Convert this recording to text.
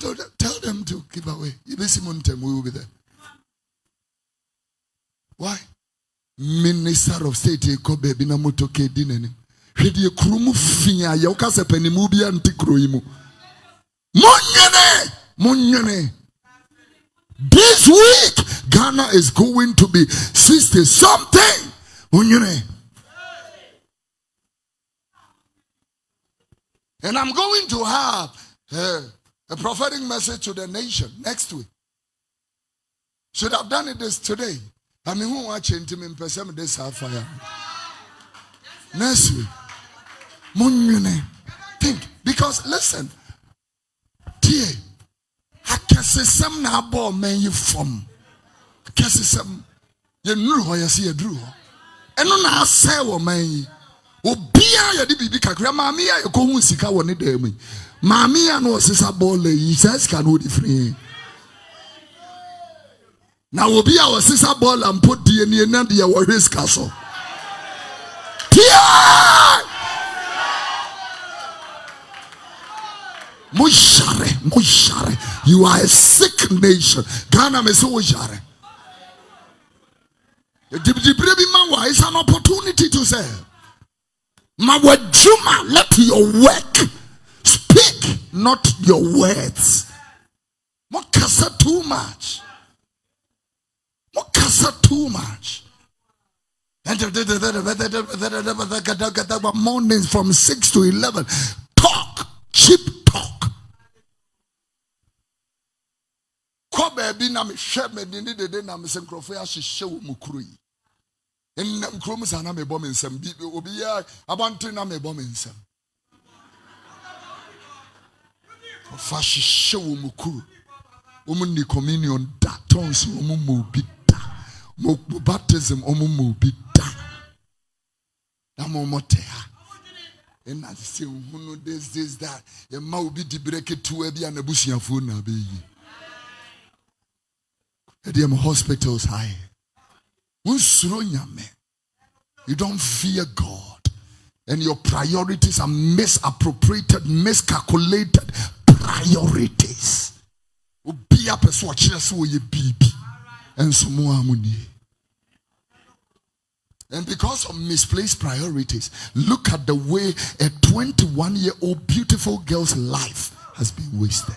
tell them to give away. We will be there. Why? Minister of State Kobe Binamuto Kedinen. Hedi Krumu Finya Yokasa Penimubia Antikroimu. Monwene. This week, Ghana is going to be 60 something. Monwene. And I'm going to have a prophetic message to the nation next week. Should have done it this today. I mean, who watching to me in person this fire? Next week. Monwene. Think. Because listen. Dear. Akasesem na abo man you from. Akasesem. You know how you see a drew. And no say wo man yi. Obia ya di bibi kakra maami ya ko hu sika wo ne da mu. Maami ya no sisa ball yi says can hold free. Na obia wo sisa ball and put DNA na de wo risk aso. Tia! Mushare. You are a sick nation. Ghana me so mushare. It's an opportunity to say, Mawajuma, let your work speak, not your words. Mokasa too much. And mornings from 6 to 11. Talk, cheap talk. Baby, na me share me di de na me se nkrofo ya hyehyɛ wo mukuru yi. Ennam krom sa na me bɔ me nsam bi obi ya abante na me bɔ me nsam. Fa hyehyɛ wo mukuru. Omo ni communion da tons omo mo bi da. Mo baptism omo mo bi da. Na mo motea. And I say who this that. Ye ma obi di breke tu e bia na busuafo na be yi. Them hospitals high. You don't fear God, and your priorities are misappropriated, miscalculated priorities. Be a person and because of misplaced priorities, look at the way a 21-year-old beautiful girl's life has been wasted.